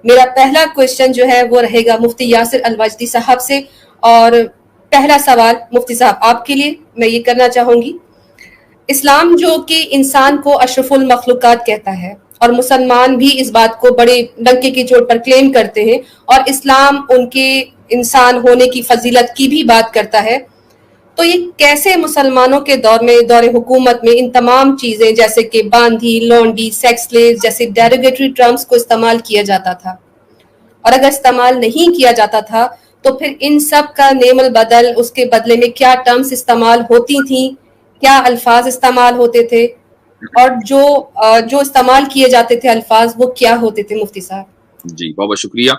میرا پہلا کوشچن جو ہے وہ رہے گا مفتی یاسر الواجدی صاحب سے، اور پہلا سوال مفتی صاحب آپ کے لیے میں یہ کرنا چاہوں گی. اسلام جو کہ انسان کو اشرف المخلوقات کہتا ہے، اور مسلمان بھی اس بات کو بڑے ڈنکے کی چوٹ پر کلیم کرتے ہیں، اور اسلام ان کے انسان ہونے کی فضیلت کی بھی بات کرتا ہے، تو یہ کیسے مسلمانوں کے دور حکومت میں ان تمام چیزیں جیسے کہ باندھی، لونڈی، سیکس سلیوز جیسے ڈیروگیٹری ٹرمز کو استعمال کیا جاتا تھا؟ اور اگر استعمال نہیں کیا جاتا تھا تو پھر ان سب کا نیم البدل، اس کے بدلے میں کیا ٹرمز استعمال ہوتی تھیں، کیا الفاظ استعمال ہوتے تھے، اور جو استعمال کیے جاتے تھے الفاظ وہ کیا ہوتے تھے مفتی صاحب؟ جی بہت بہت شکریہ.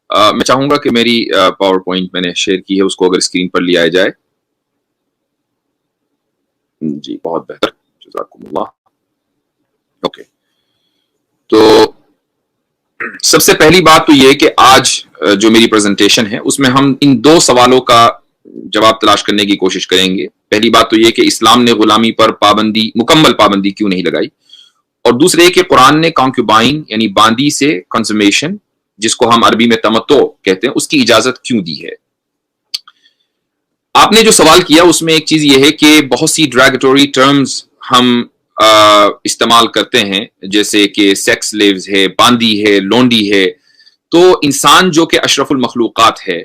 میں چاہوں گا کہ میری پاور پوائنٹ میں نے شیئر کی ہے اس کو اگر اسکرین پر لیا جائے. جی بہت بہتر، جزاکم اللہ. اوکے، تو سب سے پہلی بات تو یہ کہ آج جو میری پریزنٹیشن ہے اس میں ہم ان دو سوالوں کا جواب تلاش کرنے کی کوشش کریں گے. پہلی بات تو یہ کہ اسلام نے غلامی پر پابندی، مکمل پابندی کیوں نہیں لگائی، اور دوسرے کہ قرآن نے کانکیوبائن یعنی باندی سے کنزمیشن، جس کو ہم عربی میں تمتع کہتے ہیں، اس کی اجازت کیوں دی ہے. آپ نے جو سوال کیا اس میں ایک چیز یہ ہے کہ بہت سی ڈریگیٹوری ٹرمز ہم استعمال کرتے ہیں، جیسے کہ سیکس سلیوز ہے، باندی ہے، لونڈی ہے. تو انسان جو کہ اشرف المخلوقات ہے،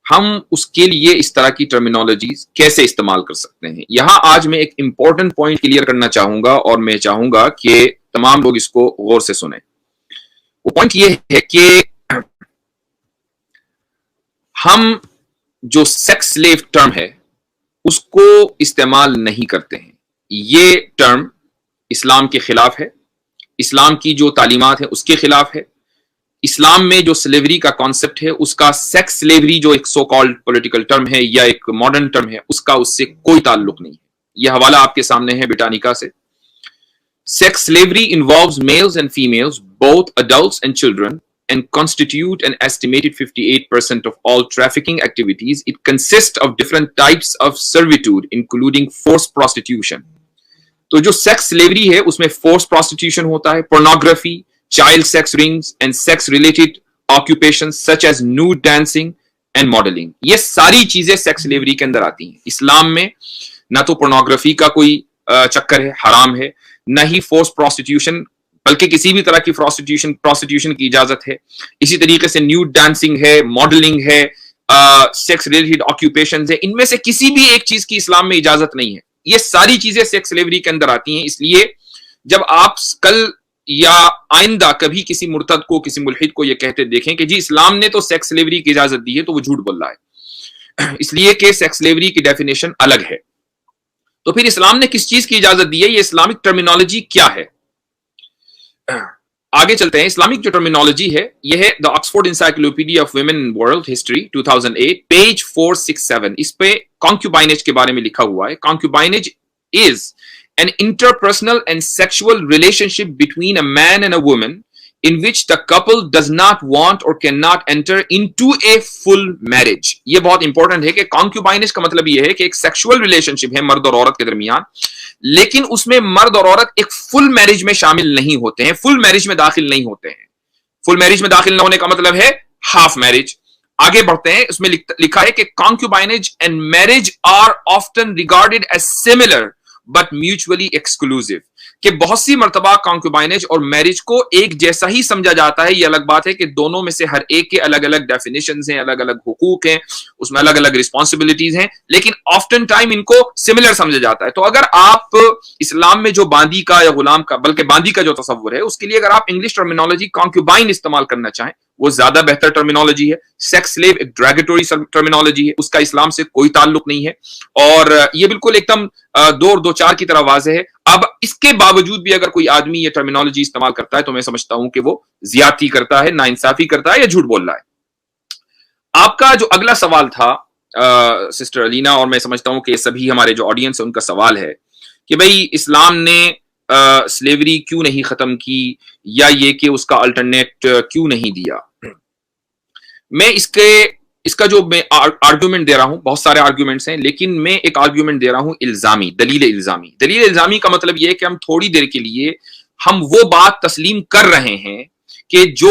ہم اس کے لیے اس طرح کی ٹرمینالوجیز کیسے استعمال کر سکتے ہیں. یہاں آج میں ایک امپورٹنٹ پوائنٹ کلیئر کرنا چاہوں گا، اور میں چاہوں گا کہ تمام لوگ اس کو غور سے سنیں. وہ پوائنٹ یہ ہے کہ ہم جو سیکس سلیو ٹرم ہے اس کو استعمال نہیں کرتے ہیں. یہ ٹرم اسلام کے خلاف ہے، اسلام کی جو تعلیمات ہیں اس کے خلاف ہے. اسلام میں جو سلیوری کا کانسیپٹ ہے، اس کا سیکس سلیوری جو ایک سو کالڈ پولیٹیکل ٹرم ہے یا ایک ماڈرن ٹرم ہے، اس کا اس سے کوئی تعلق نہیں ہے. یہ حوالہ آپ کے سامنے ہے بریٹانیکا سے. Sex slavery involves males and females both adults and children and constitute an estimated 58% of all trafficking activities. It consists of different types of servitude including forced prostitution. تو جو سیکس سلیوری ہے اس میں force prostitution ہوتا ہے، pornography, child sex rings and sex related occupations such as nude dancing and modelling. یہ ساری چیزیں sex slavery کے اندر آتی ہیں. اسلام میں نہ تو پورنوگرافی کا کوئی چکر ہے، حرام ہے، نہ ہی فورس پروسٹیٹیوشن، بلکہ کسی بھی طرح کی پروسٹیٹیوشن کی اجازت ہے. اسی طریقے سے نیوڈ ڈانسنگ ہے، ماڈلنگ ہے، سیکس ریلیٹڈ آکوپیشنز ہے. ان میں سے کسی بھی ایک چیز کی اسلام میں اجازت نہیں ہے. یہ ساری چیزیں سیکس سلیوری کے اندر آتی ہیں. اس لیے جب آپ کل یا آئندہ کبھی کسی مرتد کو، کسی ملحد کو یہ کہتے دیکھیں کہ جی اسلام نے تو سیکس سلیوری کی اجازت دی ہے، تو وہ جھوٹ بول رہا ہے، اس لیے کہ سیکس سلیوری کی ڈیفینیشن الگ ہے. تو پھر اسلام نے کس چیز کی اجازت دی ہے؟ یہ اسلامک ٹرمینالوجی کیا ہے؟ آگے چلتے ہیں. اسلامک جو ٹرمینالوجی ہے یہ ہے the Oxford encyclopedia of women world history 2008 page 467. اس پہ کانکیوبائنیج کے بارے میں لکھا ہوا ہے. کانکیوبائنیج از an interpersonal and sexual relationship between a man and a woman in which the couple does not want or cannot enter into a full marriage. یہ بہت امپورٹنٹ ہے کہ کانکیوبائنیج کا مطلب یہ ہے کہ ایک سیکشول ریلیشنشپ ہے مرد اور عورت کے درمیان، لیکن اس میں مرد اور عورت ایک فل میرج میں شامل نہیں ہوتے ہیں، فل میرج میں داخل نہیں ہوتے ہیں. فل میرج میں داخل نہ ہونے کا مطلب ہے ہاف میرج. آگے بڑھتے ہیں. اس میں لکھا ہے کہ concubinage and marriage are often regarded as similar but mutually exclusive. کہ بہت سی مرتبہ کانکیوبائنیج اور میرج کو ایک جیسا ہی سمجھا جاتا ہے. یہ الگ بات ہے کہ دونوں میں سے ہر ایک کے الگ الگ ڈیفینیشنز ہیں، الگ الگ حقوق ہیں، اس میں الگ الگ رسپانسبلٹیز ہیں، لیکن آفٹن ٹائم ان کو سملر سمجھا جاتا ہے. تو اگر آپ اسلام میں جو باندی کا یا غلام کا، بلکہ باندی کا جو تصور ہے، اس کے لیے اگر آپ انگلش ٹرمینالوجی کانکیوبائن استعمال کرنا چاہیں، وہ زیادہ بہتر ٹرمینالوجی ہے. سیکس سلیو ایک ڈریگیٹوری ٹرمینالوجی ہے، اس کا اسلام سے کوئی تعلق نہیں ہے، اور یہ بالکل ایک دم دو چار کی طرح واضح ہے. اب اس کے باوجود بھی اگر کوئی آدمی یہ ٹرمینالوجی استعمال کرتا ہے تو میں سمجھتا ہوں کہ وہ زیادتی کرتا ہے، ناانصافی کرتا ہے، یا جھوٹ بول رہا ہے. آپ کا جو اگلا سوال تھا سسٹر علینا، اور میں سمجھتا ہوں کہ یہ سبھی ہمارے جو آڈینس ہے ان کا سوال ہے کہ بھئی اسلام نے سلیوری کیوں نہیں ختم کی، یا یہ کہ اس کا الٹرنیٹ کیوں نہیں دیا. میں اس کا جو میں آرگیومنٹ دے رہا ہوں، بہت سارے آرگیومنٹس ہیں، لیکن میں ایک آرگیومنٹ دے رہا ہوں الزامی، دلیل الزامی. دلیل الزامی کا مطلب یہ ہے کہ ہم تھوڑی دیر کے لیے ہم وہ بات تسلیم کر رہے ہیں کہ جو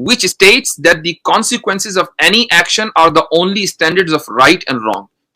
which states that the consequences of any action are the only standards of right and wrong।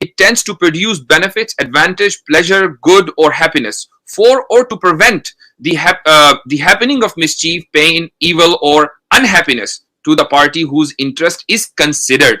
it tends to produce benefits, advantage, pleasure, good or happiness for or to prevent the happening of mischief, pain, evil or unhappiness to the party whose interest is considered।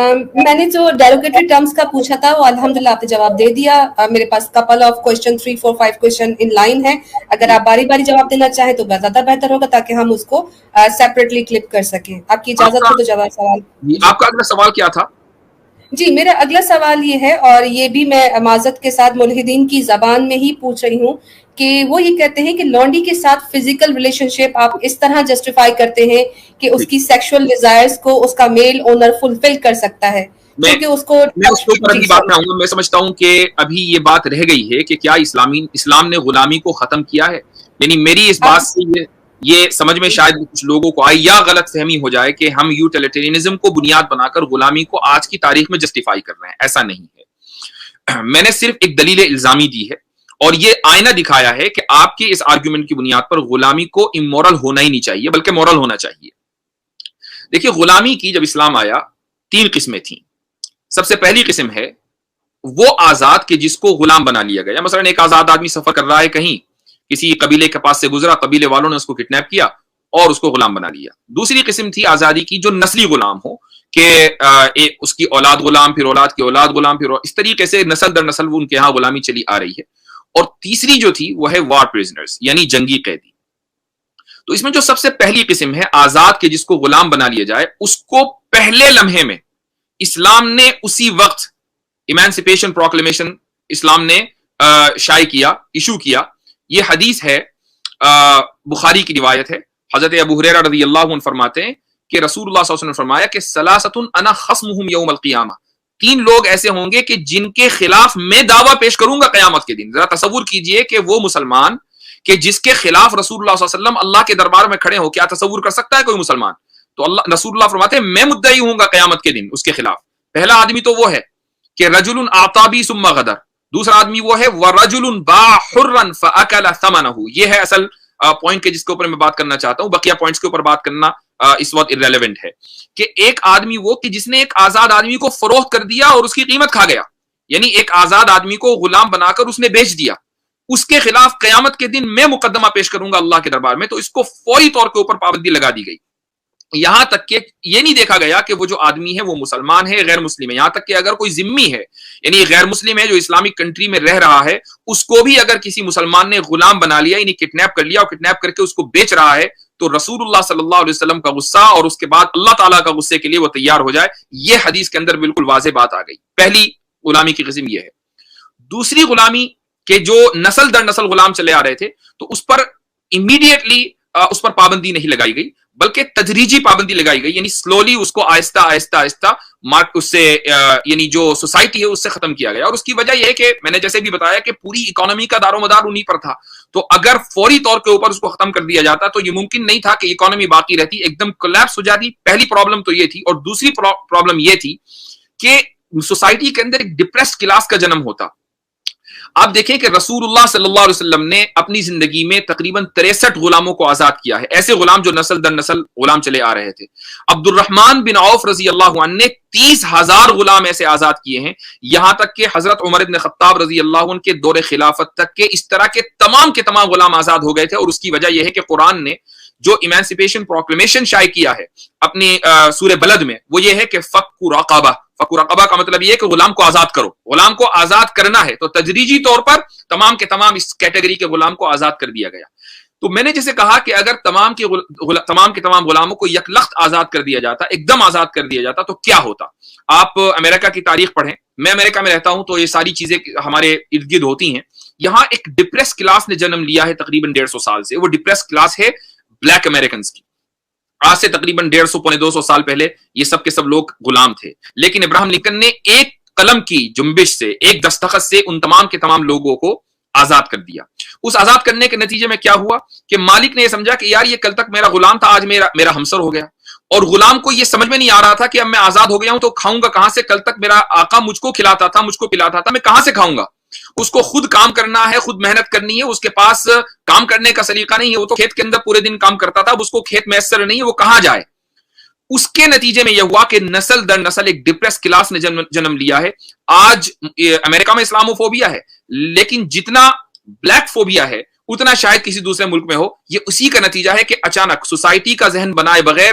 میں نے جو derogatory terms کا پوچھا تھا وہ الحمدللہ آپ نے جواب دے دیا. میرے پاس couple of question 3 4 5 question in line ہے. اگر آپ باری باری جواب دینا چاہیں تو زیادہ بہتر ہوگا تاکہ ہم اس کو سیپریٹلی کلپ کر سکیں. آپ کی اجازت ہو تو جواب سوال. آپ کا اگلا سوال کیا تھا؟ جی میرا اگلا سوال یہ ہے اور یہ بھی میں معذرت کے ساتھ ملحدین کی زبان میں ہی پوچھ رہی ہوں کہ وہ یہ کہتے ہیں کہ لونڈی کے ساتھ فزیکل ریلیشن شپ آپ اس طرح جسٹیفائی کرتے ہیں کہ اس کی سیکشول ڈیزائرز کو اس کا میل اونر فلفل کر سکتا ہے کیونکہ اس کو میں اس کے اوپر اگلی بات میں آؤں گا. میں سمجھتا ہوں کہ ابھی یہ بات رہ گئی ہے کہ کیا اسلام نے غلامی کو ختم کیا ہے. یعنی میری اس بات سے یہ سمجھ میں شاید کچھ لوگوں کو آئی یا غلط فہمی ہو جائے کہ ہم یوٹیلیٹرینزم کو بنیاد بنا کر غلامی کو آج کی تاریخ میں جسٹیفائی کر رہے ہیں. ایسا نہیں ہے. میں نے صرف ایک دلیل الزامی دی ہے اور یہ آئینہ دکھایا ہے کہ آپ کے اس آرگیومنٹ کی بنیاد پر غلامی کو امورل ہونا ہی نہیں چاہیے بلکہ مورل ہونا چاہیے. دیکھیے غلامی کی جب اسلام آیا 3 قسمیں تھیں. سب سے پہلی قسم ہے وہ آزاد کہ جس کو غلام بنا لیا گیا. مثلا ایک آزاد آدمی سفر کر رہا ہے کہیں, کسی قبیلے کے پاس سے گزرا, قبیلے والوں نے اس کو کڈنیپ کیا اور اس کو غلام بنا لیا. دوسری قسم تھی آزادی کی جو نسلی غلام ہو کہ اس کی اولاد غلام, پھر اولاد کی اولاد غلام, پھر اس طریقے سے نسل در نسل وہ ان کے ہاں غلامی چلی آ رہی ہے. اور تیسری جو تھی وہ ہے وار پریزنرز یعنی جنگی قیدی. تو اس میں جو سب سے پہلی قسم ہے آزاد کے جس کو غلام بنا لیا جائے, اس کو پہلے لمحے میں اسلام نے اسی وقت ایمانسپیشن پروکلیمیشن اسلام نے شائع کیا, ایشو کیا. یہ حدیث ہے, بخاری کی روایت ہے. حضرت ابو ہریرہ رضی اللہ عنہ فرماتے ہیں کہ رسول اللہ صلی اللہ علیہ وسلم نے فرمایا کہ ثلاثۃ انا خصمہم یوم القیامہ, 3 لوگ ایسے ہوں گے کہ جن کے خلاف میں دعویٰ پیش کروں گا قیامت کے دن. ذرا تصور کیجئے کہ وہ مسلمان کہ جس کے خلاف رسول اللہ صلی اللہ علیہ وسلم اللہ کے دربار میں کھڑے ہو, کیا تصور کر سکتا ہے کوئی مسلمان؟ تو رسول اللہ فرماتے ہیں میں مدعی ہوں گا قیامت کے دن اس کے خلاف. پہلا آدمی تو وہ ہے کہ رجل اعطابی ثم غدر. دوسرا آدمی وہ ہے ورجل باع حرا فاکل ثمنہ. یہ ہے اصل پوائنٹ کے جس کے اوپر میں بات کرنا چاہتا ہوں. بقیہ پوائنٹس کے اوپر بات کرنا اس وقت irrelevant ہے. کہ ایک آدمی وہ کہ جس نے ایک آزاد آدمی کو فروخت کر دیا اور اس کی قیمت کھا گیا, یعنی ایک آزاد آدمی کو غلام بنا کر اس نے بیچ دیا, اس کے خلاف قیامت کے دن میں مقدمہ پیش کروں گا اللہ کے دربار میں. تو اس کو فوری طور کے اوپر پابندی لگا دی گئی. یہاں تک کہ یہ نہیں دیکھا گیا کہ وہ جو آدمی ہے وہ مسلمان ہے غیر مسلم ہے. یہاں تک کہ اگر کوئی ذمی ہے یعنی غیر مسلم ہے جو اسلامک کنٹری میں رہ رہا ہے, اس کو بھی اگر کسی مسلمان نے غلام بنا لیا یعنی کڈنیپ کر لیا اور کڈنیپ کر کے اس کو بیچ رہا ہے, تو رسول اللہ صلی اللہ علیہ وسلم کا غصہ اور اس کے بعد اللہ تعالیٰ کا غصے کے لیے وہ تیار ہو جائے. یہ حدیث کے اندر بالکل واضح بات آ گئی. پہلی غلامی کی قسم یہ ہے. دوسری غلامی کہ جو نسل در نسل غلام چلے آ رہے تھے, تو اس پر امیڈیٹلی اس پر پابندی نہیں لگائی گئی بلکہ تدریجی پابندی لگائی گئی. یعنی سلولی اس کو آہستہ آہستہ آہستہ اس سے یعنی جو سوسائٹی ہے اس سے ختم کیا گیا. اور اس کی وجہ یہ ہے کہ میں نے جیسے بھی بتایا کہ پوری اکانومی کا دار و مدار انہی پر تھا. تو اگر فوری طور کے اوپر اس کو ختم کر دیا جاتا تو یہ ممکن نہیں تھا کہ اکانومی باقی رہتی, ایک دم کولیپس ہو جاتی. پہلی پرابلم تو یہ تھی. اور دوسری پرابلم یہ تھی کہ سوسائٹی کے اندر ایک ڈپریسڈ کلاس کا جنم ہوتا. آپ دیکھیں کہ رسول اللہ صلی اللہ علیہ وسلم نے اپنی زندگی میں تقریباً 63 غلاموں کو آزاد کیا ہے, ایسے غلام جو نسل در نسل غلام چلے آ رہے تھے. عبد الرحمن بن عوف رضی اللہ عنہ نے 30,000 غلام ایسے آزاد کیے ہیں. یہاں تک کہ حضرت عمر بن خطاب رضی اللہ عنہ کے دور خلافت تک کے اس طرح کے تمام غلام آزاد ہو گئے تھے. اور اس کی وجہ یہ ہے کہ قرآن نے جو ایمانسپیشن پروکلیمیشن شائع کیا ہے اپنی سورہ بلد میں, وہ یہ ہے کہ فک رقبہ. فک رقبہ کا مطلب یہ ہے کہ غلام کو آزاد کرو. غلام کو آزاد کرنا ہے تو تدریجی طور پر تمام کے تمام اس کیٹیگری کے غلام کو آزاد کر دیا گیا. تو میں نے جیسے کہا کہ اگر تمام کے تمام غلاموں کو یک لخت آزاد کر دیا جاتا, ایک دم آزاد کر دیا جاتا, تو کیا ہوتا. آپ امریکہ کی تاریخ پڑھیں. میں امریکہ میں رہتا ہوں تو یہ ساری چیزیں ہمارے ارد گرد ہوتی ہیں. یہاں ایک ڈپریس کلاس نے جنم لیا ہے تقریباً 150 سال سے. وہ ڈپریس کلاس ہے بلیک امریکنز کی. آج سے تقریباً 150 پونے 200 سال پہلے یہ سب کے سب لوگ غلام تھے. لیکن ابراہم لنکن نے ایک قلم کی جنبش سے, ایک دستخط سے ان تمام کے تمام لوگوں کو آزاد کر دیا. اس آزاد کرنے کے نتیجے میں کیا ہوا کہ مالک نے یہ سمجھا کہ یار یہ کل تک میرا غلام تھا, آج میرا ہمسر ہو گیا. اور غلام کو یہ سمجھ میں نہیں آ رہا تھا کہ اب میں آزاد ہو گیا ہوں تو کھاؤں گا کہاں سے. کل تک میرا آقا مجھ کو کھلاتا تھا, مجھ کو پلاتا تھا, میں کہاں سے کھاؤں گا. اس کو خود کام کرنا ہے, خود محنت کرنی ہے. اس کے پاس کام کرنے کا سلیقہ نہیں ہے. وہ تو کھیت کے اندر پورے دن کام کرتا تھا, اب اس کو کھیت میسر نہیں ہے, وہ کہاں جائے. اس کے نتیجے میں یہ ہوا کہ نسل در نسل ایک ڈپریس کلاس نے جنم لیا ہے. آج امریکہ میں اسلامو فوبیا ہے, لیکن جتنا بلیک فوبیا ہے اتنا شاید کسی دوسرے ملک میں ہو. یہ اسی کا نتیجہ ہے کہ اچانک سوسائٹی کا ذہن بنائے بغیر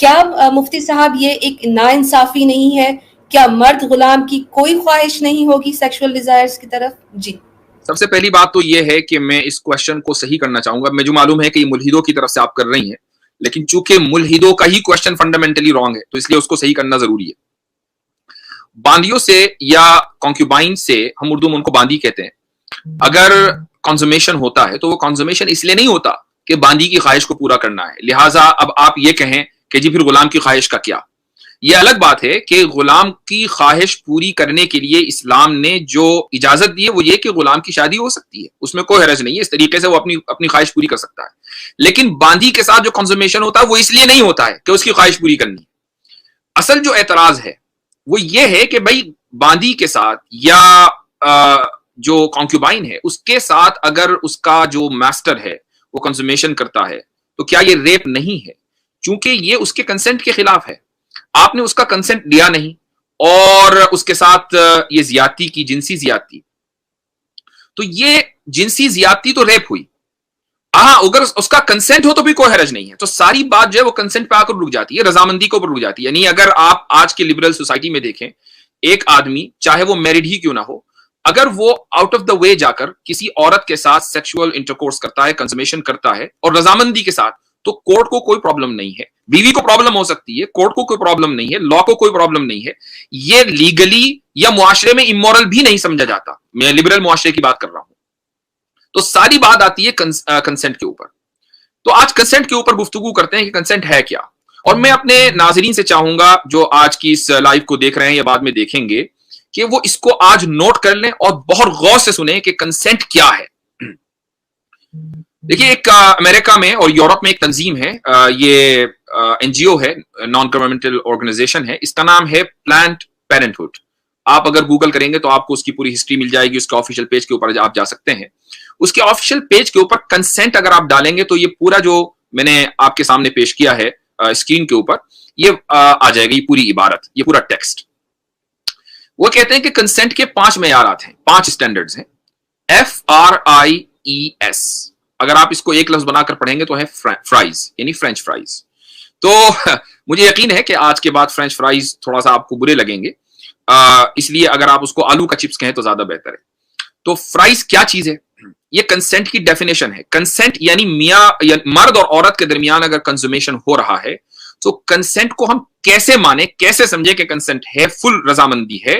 کیا مفتی صاحب یہ ایک ناانصافی نہیں ہے؟ کیا مرد غلام کی کوئی خواہش نہیں ہوگی سیکشول ڈیزائرز کی طرف؟ جی سب سے پہلی بات تو یہ ہے کہ میں اس کوشچن کو صحیح کرنا چاہوں گا. مجھے معلوم ہے کہ یہ ملحدوں کی طرف سے آپ کر رہی ہیں, لیکن چونکہ ملحدوں کا ہی کوشچن فنڈامنٹلی رانگ ہے تو اس لیے اس کو صحیح کرنا ضروری ہے. باندیوں سے یا کانکیوبائن سے, ہم اردو میں ان کو باندی کہتے ہیں, اگر کنزومیشن ہوتا ہے تو وہ کنزومیشن اس لیے نہیں ہوتا کہ باندی کی خواہش کو پورا کرنا ہے. لہٰذا اب آپ یہ کہیں کہ جی پھر غلام کی خواہش کا کیا. یہ الگ بات ہے کہ غلام کی خواہش پوری کرنے کے لیے اسلام نے جو اجازت دی ہے وہ یہ کہ غلام کی شادی ہو سکتی ہے, اس میں کوئی حرج نہیں ہے, اس طریقے سے وہ اپنی خواہش پوری کر سکتا ہے. لیکن باندی کے ساتھ جو کنزومیشن ہوتا ہے وہ اس لیے نہیں ہوتا ہے کہ اس کی خواہش پوری کرنی ہے. اصل جو اعتراض ہے وہ یہ ہے کہ بھائی باندی کے ساتھ یا جو کانکیوبائن ہے اس کے ساتھ اگر اس کا جو ماسٹر ہے وہ کنزومیشن کرتا ہے تو کیا یہ ریپ نہیں ہے؟ چونکہ یہ اس کے کنسنٹ کے خلاف ہے, آپ نے اس کا کنسنٹ لیا نہیں اور اس کے ساتھ یہ زیادتی کی, جنسی زیادتی, تو یہ جنسی زیادتی تو ریپ ہوئی. ہاں اگر اس کا کنسنٹ ہو تو بھی کوئی حرج نہیں ہے. تو ساری بات جو ہے وہ کنسنٹ پہ آ کر رک جاتی ہے, رضامندی کے اوپر رک جاتی ہے. یعنی اگر آپ آج کے لبرل سوسائٹی میں دیکھیں, ایک آدمی چاہے وہ میرڈ ہی کیوں نہ ہو, اگر وہ آؤٹ آف دا وے جا کر کسی عورت کے ساتھ سیکشول انٹرکورس کرتا ہے, کنزومیشن کرتا ہے اور رضامندی کے ساتھ, تو کورٹ کو کوئی پرابلم نہیں ہے. بیوی کو پرابلم ہو سکتی ہے, کورٹ کو کوئی پرابلم نہیں ہے, لا کو کوئی پرابلم نہیں ہے. یہ لیگلی یا معاشرے میں امورل بھی نہیں سمجھا جاتا. میں لبرل معاشرے کی بات کر رہا ہوں. تو ساری بات آتی ہے کنسنٹ کے اوپر. تو آج کنسنٹ کے اوپر گفتگو کرتے ہیں کہ کنسنٹ ہے کیا. اور میں اپنے ناظرین سے چاہوں گا جو آج کی اس لائیو کو دیکھ رہے ہیں یا بعد میں دیکھیں گے کہ وہ اس کو آج نوٹ کر لیں اور بہت غور سے سنیں کہ کنسنٹ کیا ہے. دیکھیے, ایک امریکہ میں اور یورپ میں ایک تنظیم ہے, یہ این جی او ہے, نان گورنمنٹل آرگنائزیشن ہے, اس کا نام ہے پلانٹ پیرنٹہڈ. آپ اگر گوگل کریں گے تو آپ کو اس کی پوری ہسٹری مل جائے گی, اس کے آفیشیل پیج کے اوپر آپ جا سکتے ہیں. اس کے آفیشیل پیج کے اوپر کنسنٹ اگر آپ ڈالیں گے تو یہ پورا جو میں نے آپ کے سامنے پیش کیا ہے اسکرین کے اوپر, یہ آ جائے گا, یہ پوری عبارت, یہ پورا ٹیکسٹ. وہ کہتے ہیں کہ کنسنٹ کے 5 معیارات ہیں, 5 اسٹینڈرڈز ہیں. FRIES, اگر آپ اس کو ایک لفظ بنا کر پڑھیں گے تو ہے فرائز, یعنی فرینچ فرائز. تو مجھے یقین ہے کہ آج کے بعد فرینچ فرائز تھوڑا سا آپ کو برے لگیں گے, اس لیے اگر آپ اس کو آلو کا چپس کہیں تو زیادہ بہتر ہے. تو فرائز کیا چیز ہے؟ یہ کنسنٹ کی ڈیفینیشن ہے. کنسنٹ یعنی میاں یا مرد اور عورت کے درمیان اگر کنزومیشن ہو رہا ہے تو کنسنٹ کو ہم کیسے مانیں, کیسے سمجھیں کہ کنسنٹ ہے, فل رضامندی ہے.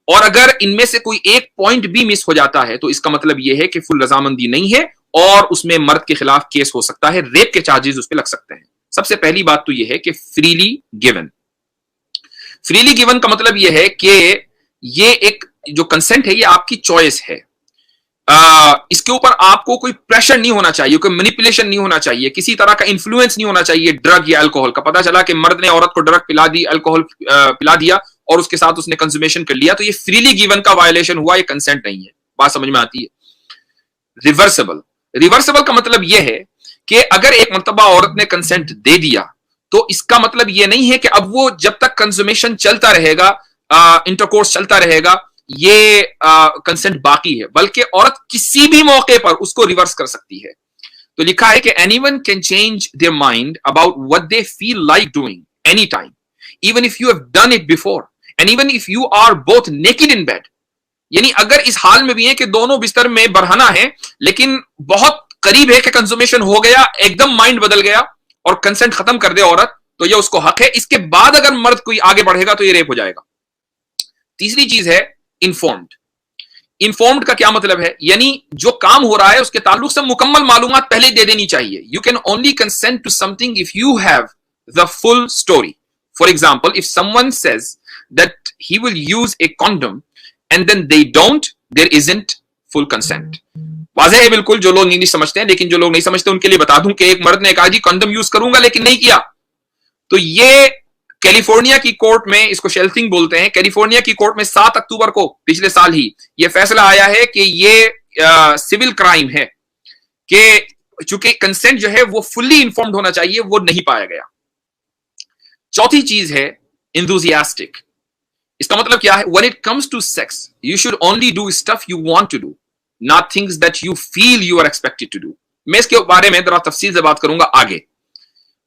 اور اگر ان میں سے کوئی ایک پوائنٹ بھی مس ہو جاتا ہے تو اس کا مطلب یہ ہے کہ فل رضامندی نہیں ہے اور اس میں مرد کے خلاف کیس ہو سکتا ہے, ریپ کے چارجز اس پہ لگ سکتے ہیں. سب سے پہلی بات تو یہ ہے کہ فریلی گیون. فریلی گیون کا مطلب یہ ہے کہ یہ ایک جو کنسنٹ ہے یہ آپ کی چوائس ہے. اس کے اوپر آپ کو کوئی پریشر نہیں ہونا چاہیے, کوئی مینیپولیشن نہیں ہونا چاہیے, کسی طرح کا انفلوئنس نہیں ہونا چاہیے ڈرگ یا الکوہول کا. پتا چلا کہ مرد نے عورت کو ڈرگ پلا دی, الکوہول پلا دیا اور اس کے ساتھ اس نے کنزومیشن کر لیا, تو یہ فریلی گیون کا وائلیشن ہوا, یہ کنسنٹ نہیں ہے. بات سمجھ میں آتی ہے؟ ریورسبل. ریورسبل کا مطلب یہ ہے کہ اگر ایک مرتبہ عورت نے کنسنٹ دے دیا تو اس کا مطلب یہ نہیں ہے کہ اب وہ جب تک کنزومیشن چلتا رہے گا, انٹرکورس چلتا رہے گا, یہ کنسنٹ باقی ہے, بلکہ عورت کسی بھی موقع پر اس کو ریورس کر سکتی ہے. تو لکھا ہے کہ anyone can change their mind about what they feel like doing any time, even if you have done it before, and even if you are both naked in bed. یعنی اگر اس حال میں بھی ہے کہ دونوں بستر میں برہنہ ہے لیکن بہت قریب ہے کہ کنزومیشن ہو گیا, ایک دم مائنڈ بدل گیا اور کنسنٹ ختم کر دے عورت, تو یہ اس کو حق ہے. اس کے بعد اگر مرد کوئی آگے بڑھے گا تو یہ ریپ ہو جائے گا. تیسری چیز ہے انفارمڈ. انفارمڈ کا کیا مطلب ہے؟ یعنی جو کام ہو رہا ہے اس کے تعلق سے مکمل معلومات پہلے دے دینی چاہیے. You can only consent to something if you have the full story. For example, if someone says that he will use a condom and then they don't, there isn't full consent. واضح ہے بالکل, جو لوگ English سمجھتے ہیں, لیکن جو لوگ نہیں سمجھتے ان کے لیے بتا دوں کہ ایک مرد نے کہا جی کنڈم یوز کروں گا لیکن نہیں کیا, تو یہ کیلیفورنیا کی کورٹ میں, اس کو شیلتنگ بولتے ہیں, کیلیفورنیا کی کورٹ میں 7 اکتوبر کو پچھلے سال ہی یہ فیصلہ آیا ہے کہ یہ سول کرائم ہے کہ چونکہ کنسنٹ جو ہے وہ فلی انفارمڈ ہونا چاہیے, وہ نہیں پایا گیا. چوتھی چیز ہے enthusiastic. اس کا مطلب کیا ہے؟ when it comes to sex you should only do stuff you want to do, not things that you feel you are expected to do. میں اس کے بارے میں ذرا تفصیل سے بات کروں گا آگے.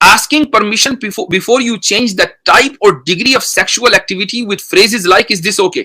Asking permission before you change the type or degree of sexual activity with phrases like is this okay?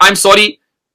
I'm sorry,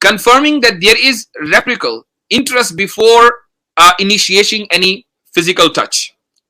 confirming that there is reciprocal interest before initiating any physical touch,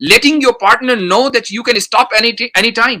letting your partner know that you can stop any time,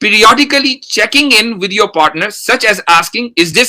periodically checking in with your partner such as asking is this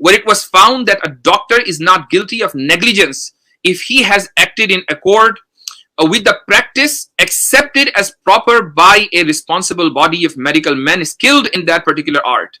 where it was found that a doctor is not guilty of negligence if he has acted in accord with the practice accepted as proper by a responsible body of medical men skilled in that particular art.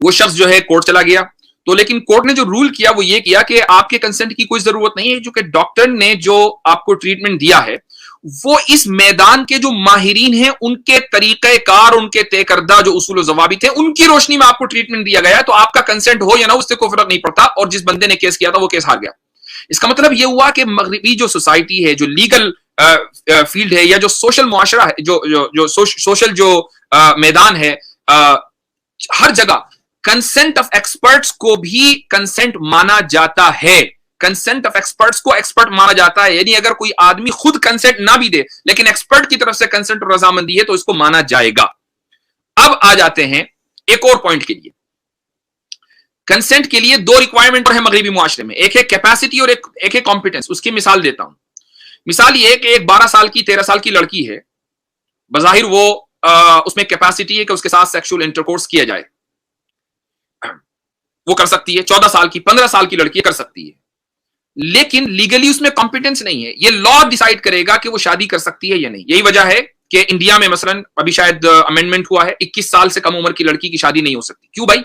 وہ شخص جو ہے court چلا گیا تو لیکن court نے جو رول کیا وہ یہ کیا کہ آپ کے کنسنٹ کی کوئی ضرورت نہیں ہے، جو کہ ڈاکٹر نے جو آپ کو ٹریٹمنٹ دیا ہے وہ اس میدان کے جو ماہرین ہیں ان کے طریقہ کار، ان کے طے کردہ جو اصول و ضوابط ہیں ان کی روشنی میں آپ کو ٹریٹمنٹ دیا گیا ہے، تو آپ کا کنسنٹ ہو یا نہ اس سے کوئی فرق نہیں پڑتا، اور جس بندے نے کیس کیا تھا وہ کیس ہار گیا۔ اس کا مطلب یہ ہوا کہ مغربی جو سوسائٹی ہے، جو لیگل فیلڈ ہے، یا جو سوشل معاشرہ ہے، جو سوشل جو میدان ہے، ہر جگہ کنسنٹ آف ایکسپرٹس کو بھی کنسنٹ مانا جاتا ہے۔ کنسنٹ آف ایکسپرٹس کو ایکسپرٹ مانا جاتا ہے، یعنی اگر کوئی آدمی خود کنسنٹ نہ بھی دے لیکن ایکسپرٹ کی طرف سے کنسنٹ اور رضامندی ہے تو اس کو مانا جائے گا۔ اب آ جاتے ہیں ایک اور پوائنٹ کے لیے۔ کنسنٹ کے لیے دو ریکوائرمنٹ ہے مغربی معاشرے میں، ایک ہے کیپیسٹی اور ایک ہے کمپیٹنس۔ اس کی مثال دیتا ہوں۔ مثال یہ ہے کہ ایک 12 سال کی 13 سال کی لڑکی ہے، بظاہر وہ اس میں کیپیسٹی ہے کہ اس کے ساتھ سیکشول انٹرکورس کیا جائے، وہ کر سکتی ہے۔ 14 سال کی 15 سال کی لڑکی کر سکتی ہے، لیکن لیگلی اس میں کمپیٹنس نہیں ہے۔ یہ لا ڈیسائیڈ کرے گا کہ وہ شادی کر سکتی ہے یا نہیں۔ یہی وجہ ہے کہ انڈیا میں مثلا ابھی شاید امینڈمنٹ ہوا ہے، 21 سال سے کم عمر کی لڑکی کی شادی نہیں ہو سکتی۔ کیوں بھائی؟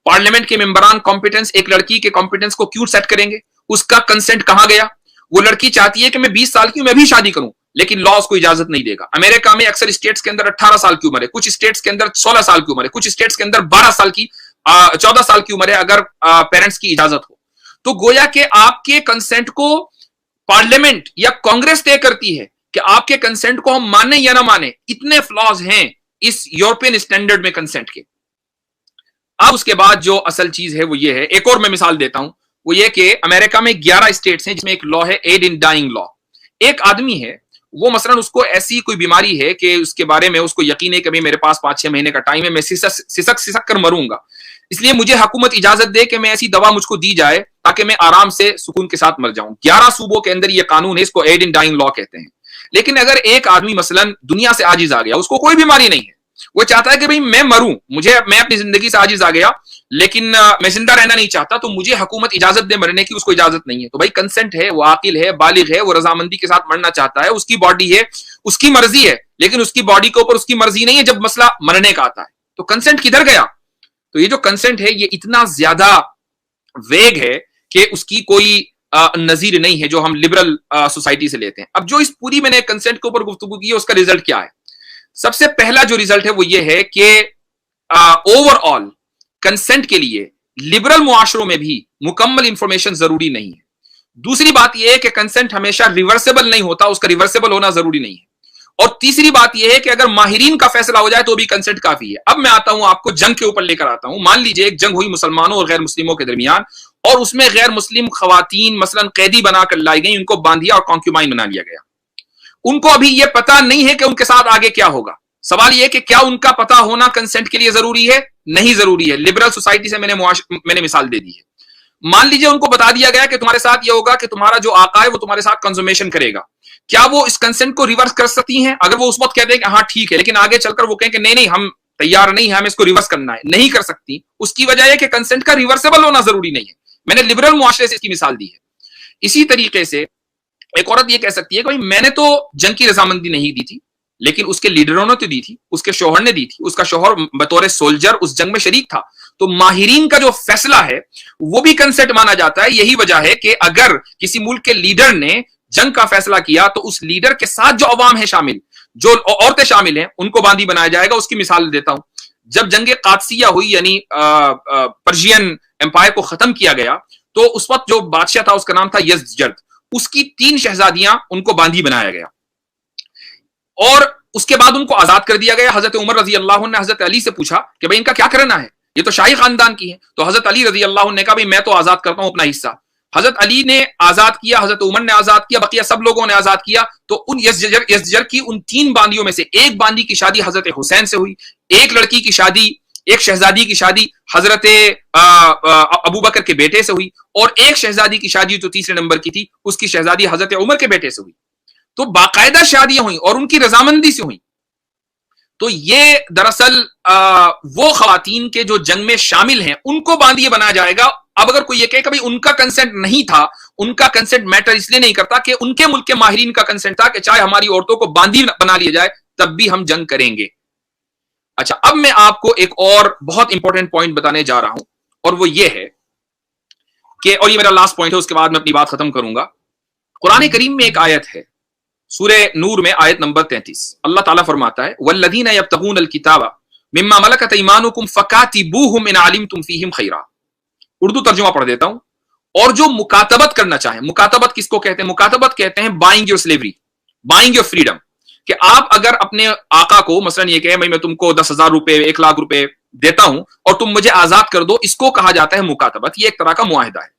پارلیمنٹ کے ممبران کمپیٹنس ایک لڑکی کے کمپیٹنس کو کیوں سیٹ کریں گے؟ اس کا کنسنٹ کہاں گیا؟ وہ لڑکی چاہتی ہے کہ میں 20 سال کی ہوں، میں بھی شادی کروں، لیکن لا اس کو اجازت نہیں دے گا۔ امریکہ میں اکثر اسٹیٹس کے اندر 18 سال کی عمر ہے، کچھ اسٹیٹس کے اندر 16 سال کی عمر ہے، کچھ اسٹیٹس کے اندر 12 سال کی 14 سال کی عمر ہے اگر پیرنٹس کی اجازت ہو۔ تو گویا کہ آپ کے کنسنٹ کو پارلیمنٹ یا کانگریس طے کرتی ہے کہ آپ کے کنسنٹ کو ہم مانیں یا نہ مانیں۔ اتنے فلاز ہیں اس یورپین اسٹینڈرڈ میں کنسنٹ کے۔ اب اس کے بعد جو اصل چیز ہے وہ یہ ہے، ایک اور میں مثال دیتا ہوں، وہ یہ کہ امریکہ میں 11 اسٹیٹس ہیں جس میں ایک لا ہے ایڈ ان ڈائنگ لا۔ ایک آدمی ہے، وہ مثلا اس کو ایسی کوئی بیماری ہے کہ اس کے بارے میں اس کو یقین ہے کہ میرے پاس 5-6 مہینے کا ٹائم ہے، میں سسک کر مروں گا، اس لیے مجھے حکومت اجازت دے کہ میں ایسی دوا مجھ کو دی جائے تاکہ میں آرام سے سکون کے ساتھ مر جاؤں۔ 11 صوبوں کے اندر یہ قانون ہے، اس کو ایڈ ان ڈائنگ لا کہتے ہیں۔ لیکن اگر ایک آدمی مثلا دنیا سے عاجز آ گیا، اس کو کوئی بیماری نہیں ہے، وہ چاہتا ہے کہ بھئی میں مروں، میں اپنی زندگی سے عاجز آ گیا لیکن میں زندہ رہنا نہیں چاہتا، تو مجھے حکومت اجازت دے مرنے کی، اس کو اجازت نہیں ہے۔ تو بھائی کنسنٹ ہے، وہ عاقل ہے، بالغ ہے، وہ رضامندی کے ساتھ مرنا چاہتا ہے، اس کی باڈی ہے، اس کی مرضی ہے، لیکن اس کی باڈی کے اوپر اس کی مرضی نہیں ہے جب مسئلہ مرنے کا آتا ہے۔ تو کنسنٹ کدھر گیا؟ تو یہ جو کنسنٹ ہے یہ اتنا زیادہ ویگ ہے کہ اس کی کوئی نظیر نہیں ہے جو ہم لبرل سوسائٹی سے لیتے ہیں۔ اب جو اس پوری میں نے کنسنٹ کے اوپر گفتگو کی ہے اس کا ریزلٹ کیا ہے؟ سب سے پہلا جو ریزلٹ ہے وہ یہ ہے کہ اوور آل کنسنٹ کے لیے لبرل معاشروں میں بھی مکمل انفارمیشن ضروری نہیں ہے۔ دوسری بات یہ ہے کہ کنسنٹ ہمیشہ ریورسیبل نہیں ہوتا، اس کا ریورسیبل ہونا ضروری نہیں ہے۔ اور تیسری بات یہ ہے کہ اگر ماہرین کا فیصلہ ہو جائے تو بھی کنسنٹ کافی ہے۔ اب میں آتا ہوں آپ کو جنگ کے اوپر لے کر آتا ہوں۔ مان لیجئے ایک جنگ ہوئی مسلمانوں اور غیر مسلموں کے درمیان، اور اس میں غیر مسلم خواتین مثلا قیدی بنا کر لائی گئی، ان کو باندھیا اور کانکیوبائن بنا لیا گیا۔ ان کو ابھی یہ پتا نہیں ہے کہ ان کے ساتھ آگے کیا ہوگا۔ سوال یہ کہ کیا ان کا پتا ہونا کنسنٹ کے لیے ضروری ہے؟ نہیں ضروری ہے۔ لبرل سوسائٹی سے میں نے مثال دے دی ہے۔ مان لیجئے ان کو بتا دیا گیا کہ تمہارے ساتھ یہ ہوگا کہ تمہارا جو آقا ہے وہ تمہارے ساتھ کنزومیشن کرے گا، کیا وہ اس کنسنٹ کو ریورس کر سکتی ہیں؟ اگر وہ اس وقت کہتے ہیں کہ ہاں ٹھیک ہے، لیکن آگے چل کر وہ کہیں کہ نہیں ہم تیار نہیں ہیں، ہمیں اس کو ریورس کرنا ہے، نہیں کر سکتی۔ اس کی وجہ یہ کہ کنسنٹ کا ریورسیبل ہونا ضروری نہیں ہے۔ میں نے لبرل معاشرے سے اس کی مثال دی ہے۔ اسی طریقے سے ایک عورت یہ کہہ سکتی ہے کہ میں نے تو جنگ کی رضامندی نہیں دی تھی، لیکن اس کے لیڈروں نے تو دی تھی، اس کے شوہر نے دی تھی، اس کا شوہر بطور سولجر اس جنگ میں شریک تھا۔ تو ماہرین کا جو فیصلہ ہے وہ بھی کنسنٹ مانا جاتا ہے۔ یہی وجہ ہے کہ اگر کسی ملک کے لیڈر نے جنگ کا فیصلہ کیا تو اس لیڈر کے ساتھ جو عوام ہیں شامل، جو عورتیں شامل ہیں، ان کو باندھی بنایا جائے گا۔ اس کی مثال دیتا ہوں۔ جب جنگ قادسیہ ہوئی، یعنی پرشین امپائر کو ختم کیا گیا، تو اس وقت جو بادشاہ تھا اس کا نام تھا یزدجرد، اس کی 3 شہزادیاں، ان کو باندھی بنایا گیا اور اس کے بعد ان کو آزاد کر دیا گیا۔ حضرت عمر رضی اللہ عنہ نے حضرت علی سے پوچھا کہ بھئی ان کا کیا کرنا ہے، یہ تو شاہی خاندان کی ہیں۔ تو حضرت علی رضی اللہ عنہ نے کہا بھئی میں تو آزاد کرتا ہوں اپنا حصہ۔ حضرت علی نے آزاد کیا، حضرت عمر نے آزاد کیا، بقیہ سب لوگوں نے آزاد کیا۔ تو ان یزدجر کی ان 3 باندیوں میں سے ایک باندی کی شادی حضرت حسین سے ہوئی، ایک لڑکی کی شادی، ایک شہزادی کی شادی حضرت ابوبکر کے بیٹے سے ہوئی، اور ایک شہزادی کی شادی جو تیسرے نمبر کی تھی اس کی شہزادی حضرت عمر کے بیٹے سے ہوئی۔ تو باقاعدہ شادیاں ہوئیں اور ان کی رضامندی سے ہوئیں۔ تو یہ دراصل وہ خواتین کے جو جنگ میں شامل ہیں ان کو باندھیے بنایا جائے گا۔ اب اگر کوئی یہ کہے کہ ان کا کنسنٹ نہیں تھا، ان کا کنسنٹ میٹر اس لیے نہیں کرتا کہ ان کے ملک کے ماہرین کا کنسنٹ تھا کہ چاہے ہماری عورتوں کو باندھی بنا لیا جائے تب بھی ہم جنگ کریں گے۔ اچھا، اب میں آپ کو ایک اور بہت انپورٹنٹ پوائنٹ بتانے جا رہا ہوں، اور وہ یہ ہے کہ، اور یہ میرا لاسٹ پوائنٹ ہے، اس کے بعد میں اپنی بات ختم کروں گا۔ قرآن کریم میں ایک آیت ہے، سورہ نور میں آیت نمبر 33، اللہ تعالیٰ فرماتا ہے والذین یبتغون الکتاب مما ملکت ایمانکم فکاتبوہم ان علمتم فیہم خیرا۔ اردو ترجمہ پڑھ دیتا ہوں۔ اور جو مکاتبت کرنا چاہیں، مکاتبت کس کو کہتے ہیں؟ مکاتبت کہتے ہیں buying your slavery, buying your freedom, کہ آپ اگر اپنے آقا کو مثلا یہ کہیں میں تم کو 10,000 روپے 1,00,000 روپے دیتا ہوں اور تم مجھے آزاد کر دو، اس کو کہا جاتا ہے مکاتبت، یہ ایک طرح کا معاہدہ ہے۔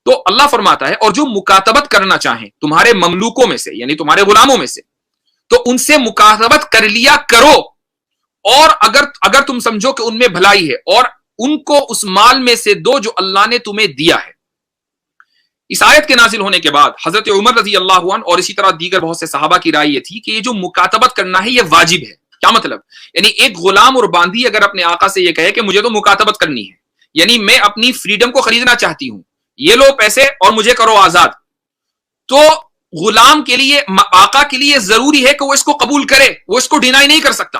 تو اللہ فرماتا ہے اور جو مکاتبت کرنا چاہیں تمہارے مملوکوں میں سے، یعنی تمہارے غلاموں میں سے، تو ان سے مکاتبت کر لیا کرو، اور اگر تم سمجھو کہ ان میں بھلائی ہے، اور ان کو اس مال میں سے دو جو اللہ نے تمہیں دیا ہے۔ اس آیت کے نازل ہونے کے بعد حضرت عمر رضی اللہ عنہ اور اسی طرح دیگر بہت سے صحابہ کی رائے یہ تھی کہ یہ جو مکاتبت کرنا ہے یہ واجب ہے۔ کیا مطلب؟ یعنی ایک غلام اور باندی اگر اپنے آقا سے یہ کہے کہ مجھے تو مکاتبت کرنی ہے، یعنی میں اپنی فریڈم کو خریدنا چاہتی ہوں، یہ لو پیسے اور مجھے کرو آزاد، تو غلام کے لیے، آقا کے لیے ضروری ہے کہ وہ اس کو قبول کرے، وہ اس کو ڈینائی نہیں کر سکتا۔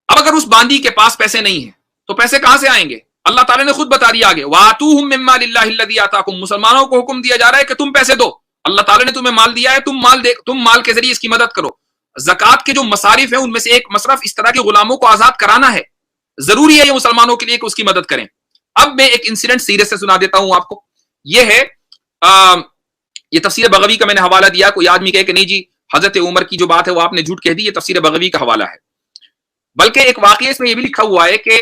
اب اگر اس باندی کے پاس پیسے نہیں ہیں تو پیسے کہاں سے آئیں گے؟ اللہ تعالیٰ نے خود بتا دیا آگے، وَآتُوهُم مِّن مَّالِ اللَّهِ الَّذِي آتَاكُم، مسلمانوں کو حکم دیا جا رہا ہے کہ تم پیسے دو، اللہ تعالیٰ نے تمہیں مال دیا ہے، تم مال کے ذریعے اس کی مدد کرو۔ زکوٰۃ کے جو مصارف ہیں ان میں سے ایک مصرف اس طرح کے غلاموں کو آزاد کرانا ہے، ضروری ہے یہ مسلمانوں کے لیے کہ اس کی مدد کریں۔ اب میں ایک انسیڈنٹ سیرت سے سنا دیتا ہوں آپ کو، یہ ہے یہ تفسیر بغوی کا میں نے حوالہ دیا، کوئی آدمی کہے کہ نہیں جی حضرت عمر کی جو بات ہے وہ آپ نے جھوٹ کہہ دی، یہ تفسیر بغوی کا حوالہ ہے۔ بلکہ ایک واقعہ اس میں یہ بھی لکھا ہوا ہے کہ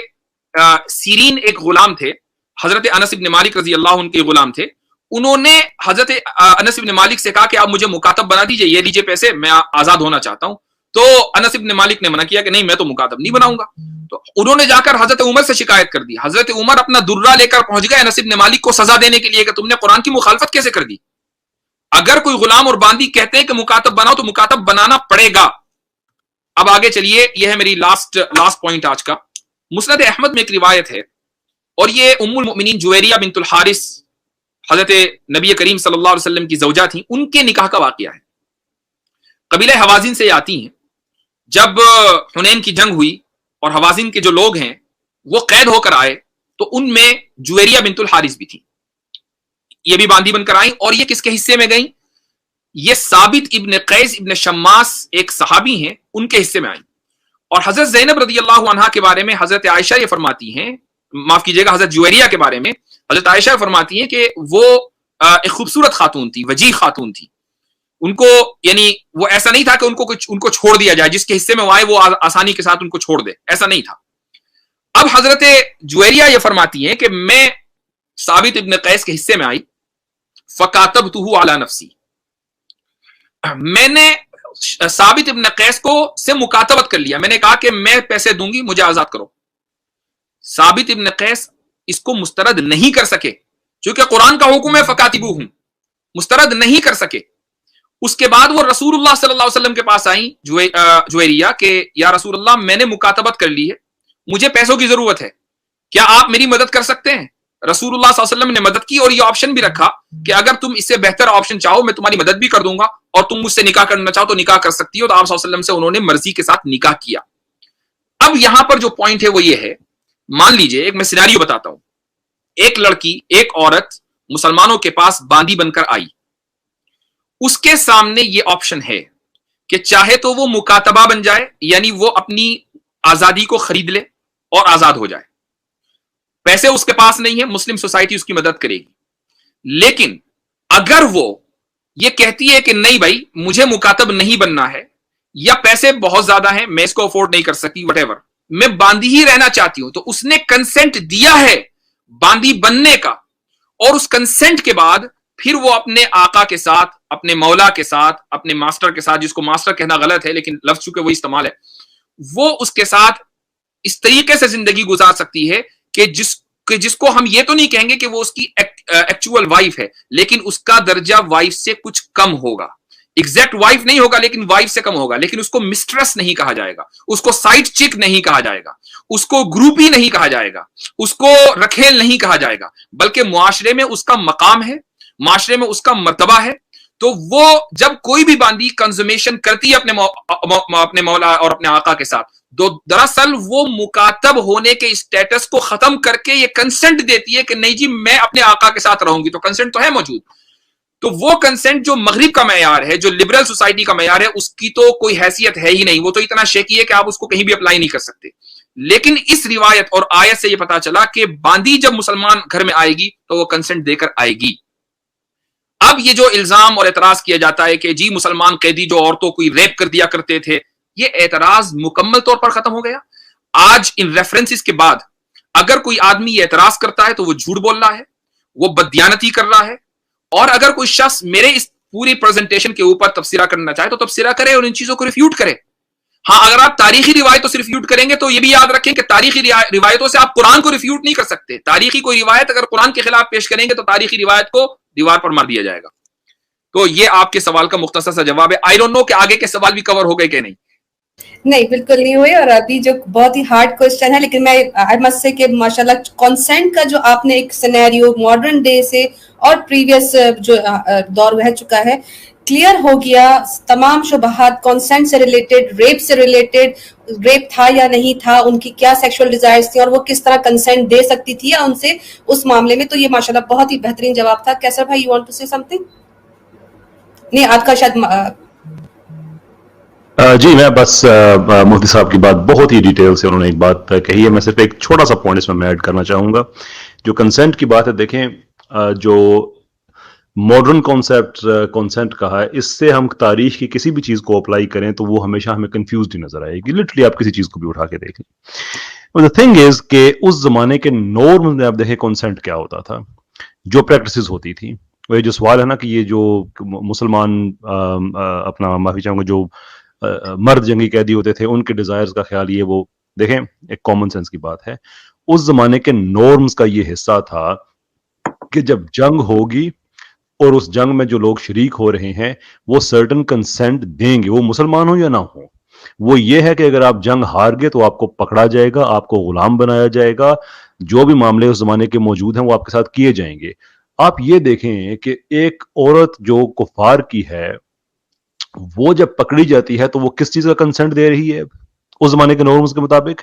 سیرین ایک غلام تھے، حضرت انس بن مالک رضی اللہ عنہ کے غلام تھے، انہوں نے حضرت انس بن مالک سے کہا کہ آپ مجھے مکاتب بنا دیجئے، یہ لیجئے پیسے، میں آزاد ہونا چاہتا ہوں۔ تو انس بن مالک نے منع کیا کہ نہیں میں تو مکاتب نہیں بناؤں گا۔ تو انہوں نے جا کر حضرت عمر سے شکایت کر دی، حضرت عمر اپنا درہ لے کر پہنچ گئے انس بن مالک کو سزا دینے کے لیے کہ تم نے قرآن کی مخالفت کیسے کر دی۔ اگر کوئی غلام اور باندی کہتے ہیں کہ مکاتب بناؤ تو مکاتب بنانا پڑے گا۔ اب آگے چلیے، یہ ہے میری لاسٹ پوائنٹ آج کا۔ مسند احمد میں ایک روایت ہے، اور یہ ام المؤمنین جویریہ بنت الحارث حضرت نبی کریم صلی اللہ علیہ وسلم کی زوجہ تھیں، ان کے نکاح کا واقعہ ہے۔ قبیلہ حوازن سے آتی ہیں۔ جب حنین کی جنگ ہوئی اور حوازن کے جو لوگ ہیں وہ قید ہو کر آئے تو ان میں جویریہ بنت الحارث بھی تھی، یہ بھی باندی بن کر آئیں، اور یہ کس کے حصے میں گئیں؟ یہ ثابت ابن قیس ابن شماس ایک صحابی ہیں، ان کے حصے میں آئیں۔ اور حضرت زینب رضی اللہ عنہا کے بارے میں حضرت عائشہ یہ فرماتی ہیں، معاف کیجئے گا، حضرت جویریہ کے بارے میں حضرت عائشہ فرماتی ہیں کہ وہ ایک خوبصورت خاتون تھی، وجیح خاتون تھی، ان کو یعنی وہ ایسا نہیں تھا کہ ان کو چھوڑ دیا جائے، جس کے حصے میں وہ آئے وہ آسانی کے ساتھ ان کو چھوڑ دے، ایسا نہیں تھا۔ اب حضرت جویریہ یہ فرماتی ہیں کہ میں ثابت ابن قیس کے حصے میں آئی، فکاتبتہ علی نفسی، میں نے ثابت ابن قیس کو سے مکاتبت کر لیا، میں نے کہا کہ میں پیسے دوں گی، مجھے آزاد کرو۔ ثابت ابن قیس اس کو مسترد نہیں کر سکے، چونکہ قرآن کا حکم ہے فکاتبوہم، مسترد نہیں کر سکے۔ اس کے بعد وہ رسول اللہ صلی اللہ علیہ وسلم کے پاس آئیں جویریہ کہ یا رسول اللہ میں نے مکاتبت کر لی ہے، مجھے پیسوں کی ضرورت ہے، کیا آپ میری مدد کر سکتے ہیں؟ رسول اللہ صلی اللہ علیہ وسلم نے مدد کی، اور یہ آپشن بھی رکھا کہ اگر تم اس سے بہتر آپشن چاہو میں تمہاری مدد بھی کر دوں گا، اور تم مجھ سے نکاح کرنا چاہو تو نکاح کر سکتی ہو۔ تو آپ صلی اللہ علیہ وسلم سے انہوں نے مرضی کے ساتھ نکاح کیا۔ اب یہاں پر جو پوائنٹ ہے وہ یہ ہے، مان لیجئے ایک میں سیناریو بتاتا ہوں، ایک لڑکی، ایک عورت مسلمانوں کے پاس باندی بن کر آئی، اس کے سامنے یہ آپشن ہے کہ چاہے تو وہ مکاتبہ بن جائے، یعنی وہ اپنی آزادی کو خرید لے اور آزاد ہو جائے، پیسے اس کے پاس نہیں ہے، مسلم سوسائٹی اس کی مدد کرے گی۔ لیکن اگر وہ یہ کہتی ہے کہ نہیں بھائی مجھے مکاتب نہیں بننا ہے، یا پیسے بہت زیادہ ہیں میں اس کو افورڈ نہیں کر سکتی، وٹ ایور، میں باندی ہی رہنا چاہتی ہوں، تو اس نے کنسنٹ دیا ہے باندی بننے کا، اور اس کنسنٹ کے بعد پھر وہ اپنے آقا کے ساتھ، اپنے مولا کے ساتھ، اپنے ماسٹر کے ساتھ، جس کو ماسٹر کہنا غلط ہے لیکن لفظ چونکہ وہ استعمال ہے، وہ اس کے ساتھ اس طریقے سے زندگی گزار سکتی ہے کہ جس کو ہم یہ تو نہیں کہیں گے کہ وہ اس کی ایکچوئل وائف ہے، لیکن اس کا درجہ وائف سے کچھ کم ہوگا، ایگزیکٹ وائف نہیں ہوگا لیکن وائف سے کم ہوگا، لیکن اس کو مسٹریس نہیں کہا جائے گا، اس کو سائڈ چک نہیں کہا جائے گا، اس کو گروپی نہیں کہا جائے گا، اس کو رکھیل نہیں کہا جائے گا، بلکہ معاشرے میں اس کا مقام ہے، معاشرے میں اس کا مرتبہ ہے۔ تو وہ جب کوئی بھی باندی کنزومیشن کرتی ہے اپنے مولا اور اپنے آقا کے ساتھ. دراصل وہ مکاتب ہونے کے اسٹیٹس کو ختم کر کے یہ کنسنٹ دیتی ہے کہ نہیں جی میں اپنے آقا کے ساتھ رہوں گی. تو کنسنٹ تو ہے موجود. تو وہ کنسنٹ جو مغرب کا معیار ہے, جو لبرل سوسائٹی کا معیار ہے, اس کی تو کوئی حیثیت ہے ہی نہیں. وہ تو اتنا شیکی ہے کہ آپ اس کو کہیں بھی اپلائی نہیں کر سکتے. لیکن اس روایت اور آیت سے یہ پتا چلا کہ باندی جب مسلمان گھر میں آئے گی تو وہ کنسنٹ دے کر آئے گی. اب یہ جو الزام اور اعتراض کیا جاتا ہے کہ جی مسلمان قیدی جو عورتوں کو ریپ کر دیا کرتے تھے, یہ اعتراض مکمل طور پر ختم ہو گیا. آج ان ریفرنسز کے بعد اگر کوئی آدمی یہ اعتراض کرتا ہے تو وہ جھوٹ بول رہا ہے, وہ بددیانتی کر رہا ہے. اور اگر کوئی شخص میرے اس پوری پریزنٹیشن کے اوپر تبصرہ کرنا چاہے تو تبصرہ کرے اور ان چیزوں کو ریفیوٹ کرے. ہاں, اگر آپ تاریخی روایتوں سے ریفیوٹ کریں گے تو یہ بھی یاد رکھیں کہ تاریخی روایتوں سے آپ قرآن کو ریفیوٹ نہیں کر سکتے. تاریخی کوئی روایت اگر قرآن کے خلاف پیش کریں گے تو تاریخی روایت کو دیوار پر مار دیا جائے گا. تو یہ آپ کے سوال کا مختصر سا جواب ہے. آئی ڈونٹ نو کہ آگے کے سوال بھی کور ہو گئے کہ نہیں. نہیں, بالکل نہیں ہوئے. اور ابھی جو بہت ہی ہارڈ کوشچن ہے, لیکن میں آئی مسٹ سے کہ ماشاءاللہ کنسنٹ کا جو آپ نے ایک سینیریو ماڈرن ڈے سے اور پریویس جو دور رہ چکا ہے کلیئر ہو گیا. تمام شبہات کنسنٹ سے ریلیٹڈ, ریپ سے ریلیٹڈ, ریپ تھا یا نہیں تھا, ان کی کیا سیکشول ڈیزائرز تھی اور وہ کس طرح کنسنٹ دے سکتی تھی یا ان سے اس معاملے میں. تو یہ ماشاءاللہ بہت ہی بہترین جواب تھا. کیسر بھائی, یو وانٹ ٹو سے سم تھنگ؟ نہیں, آپ کا شاید جی میں بس مفتی صاحب کی بات بہت ہی ڈیٹیل سے انہوں نے ایک بات کہی ہے. میں صرف ایک چھوٹا سا پوائنٹ اس میں ایڈ کرنا چاہوں گا. جو کنسنٹ کی بات ہے, دیکھیں جو ماڈرن کانسیپٹ کہا ہے, اس سے ہم تاریخ کی کسی بھی چیز کو اپلائی کریں تو وہ ہمیشہ ہمیں کنفیوزڈ ہی نظر آئے گی. لٹرلی آپ کسی چیز کو بھی اٹھا کے دیکھ لیں. the thing is کہ اس زمانے کے نارمز میں آپ دیکھیں کنسنٹ کیا ہوتا تھا, جو پریکٹسز ہوتی تھی. وہ جو سوال ہے نا کہ یہ جو مسلمان اپنا معافی چاہوں گا جو مرد جنگی قیدی ہوتے تھے ان کے ڈیزائرز کا خیال, یہ وہ دیکھیں ایک کامن سینس کی بات ہے. اس زمانے کے نارمز کا یہ حصہ تھا کہ جب جنگ ہوگی اور اس جنگ میں جو لوگ شریک ہو رہے ہیں وہ سرٹن کنسنٹ دیں گے, وہ مسلمان ہوں یا نہ ہوں. وہ یہ ہے کہ اگر آپ جنگ ہار گئے تو آپ کو پکڑا جائے گا, آپ کو غلام بنایا جائے گا, جو بھی معاملے اس زمانے کے موجود ہیں وہ آپ کے ساتھ کیے جائیں گے. آپ یہ دیکھیں کہ ایک عورت جو کفار کی ہے وہ جب پکڑی جاتی ہے تو وہ کس چیز کا کنسنٹ دے رہی ہے اس زمانے کے نارمز کے مطابق,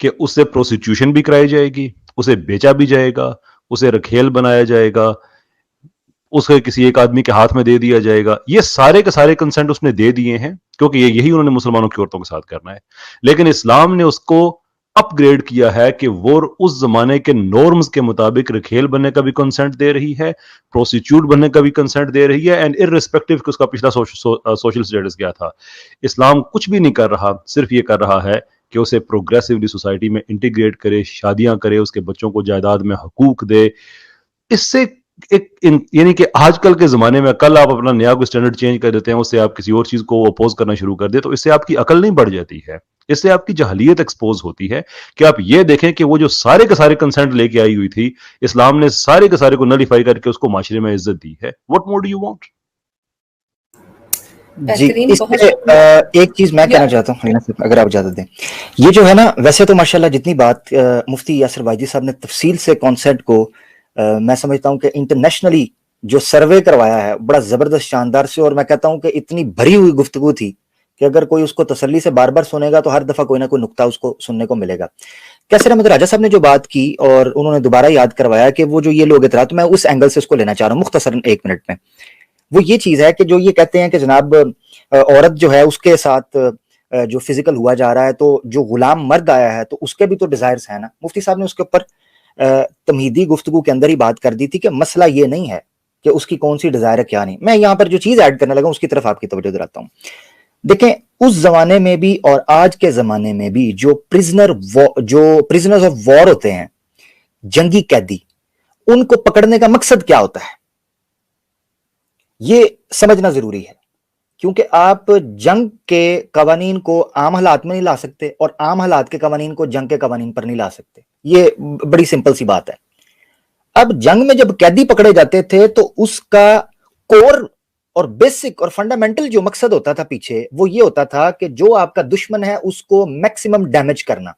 کہ اس سے پروسٹیوشن بھی کرائی جائے گی, اسے بیچا بھی جائے گا, اسے رکھیل بنایا جائے گا, اسے کسی ایک آدمی کے ہاتھ میں دے دیا جائے گا. یہ سارے کے سارے کنسنٹ اس نے دے دیے ہیں کیونکہ یہی انہوں نے مسلمانوں کی عورتوں کے ساتھ کرنا ہے. لیکن اسلام نے اس کو اپ گریڈ کیا ہے کہ وہ اس زمانے کے نارمز کے مطابق رکھیل بننے کا بھی کنسنٹ دے رہی ہے, پروسٹیچیوٹ بننے کا بھی کنسنٹ دے رہی ہے, اینڈ ارریسپیکٹو کہ اس کا پچھلا سوشل سٹیٹس کیا تھا. اسلام کچھ بھی نہیں کر رہا, صرف یہ کر رہا ہے کہ اسے پروگریسولی سوسائٹی میں انٹیگریٹ کرے, شادیاں کرے, اس کے بچوں کو جائیداد میں حقوق دے. اس سے یعنی کہ آج کل کے زمانے میں کل آپ اپنا نیا کوئی اسٹینڈرڈ چینج کر دیتے ہیں, اس سے آپ کسی اور چیز کو اپوز کرنا شروع کر دیں, تو اس سے آپ کی عقل نہیں بڑھ جاتی ہے, اس سے آپ کی جہلیت ایکسپوز ہوتی ہے. کہ آپ یہ دیکھیں کہ وہ جو سارے کے سارے کنسنٹ لے کے آئی ہوئی تھی, اسلام نے سارے کے سارے کو نلیفائی کر کے اس کو معاشرے میں عزت دی ہے. What more do you want? جی, اس پہ ایک چیز میں کہنا چاہتا ہوں اگر آپ اجازت دیں. یہ جو ہے نا, ویسے تو ماشاءاللہ جتنی بات مفتی یاسر واجدی صاحب نے تفصیل سے کانسیپٹ کو میں سمجھتا ہوں کہ انٹرنیشنلی جو سروے کروایا ہے بڑا زبردست شاندار سے, اور میں کہتا ہوں کہ اتنی بھری ہوئی گفتگو تھی کہ اگر کوئی اس کو تسلی سے بار بار سنے گا تو ہر دفعہ کوئی نہ کوئی نقطہ اس کو سننے کو ملے گا. کیسر احمد راجہ صاحب نے جو بات کی اور انہوں نے دوبارہ یاد کروایا کہ وہ جو یہ لوگ اعتراض, تو میں اس اینگل سے اس کو لینا چاہ رہا ہوں مختصراً 1 منٹ میں. وہ یہ چیز ہے کہ جو یہ کہتے ہیں کہ جناب عورت جو ہے اس کے ساتھ جو فزیکل ہوا جا رہا ہے, تو جو غلام مرد آیا ہے تو اس کے بھی تو ڈیزائرز ہیں نا. مفتی صاحب نے اس کے اوپر تمہیدی گفتگو کے اندر ہی بات کر دی تھی کہ مسئلہ یہ نہیں ہے کہ اس کی کون سی ڈیزائر ہے کیا نہیں. میں یہاں پر جو چیز ایڈ کرنے لگا اس کی طرف آپ کی توجہ دلاتا ہوں. دیکھیں اس زمانے میں بھی اور آج کے زمانے میں بھی جو پرزنرز آف وار ہوتے ہیں, جنگی قیدی, ان کو پکڑنے کا مقصد کیا ہوتا ہے یہ سمجھنا ضروری ہے. کیونکہ آپ جنگ کے قوانین کو عام حالات میں نہیں لا سکتے اور عام حالات کے قوانین کو جنگ کے قوانین پر نہیں لا سکتے. یہ بڑی سمپل سی بات ہے. اب جنگ میں جب قیدی پکڑے جاتے تھے تو اس کا کور اور بیسک اور فنڈامنٹل جو مقصد ہوتا تھا پیچھے, وہ یہ ہوتا تھا کہ جو آپ کا دشمن ہے اس کو میکسیمم ڈیمیج کرنا,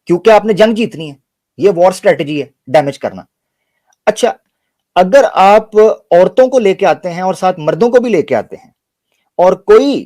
کیونکہ آپ نے جنگ جیتنی ہے, یہ وار سٹریٹجی ہے, ڈیمیج کرنا. اچھا, اگر آپ عورتوں کو لے کے آتے ہیں اور ساتھ مردوں کو بھی لے کے آتے ہیں اور کوئی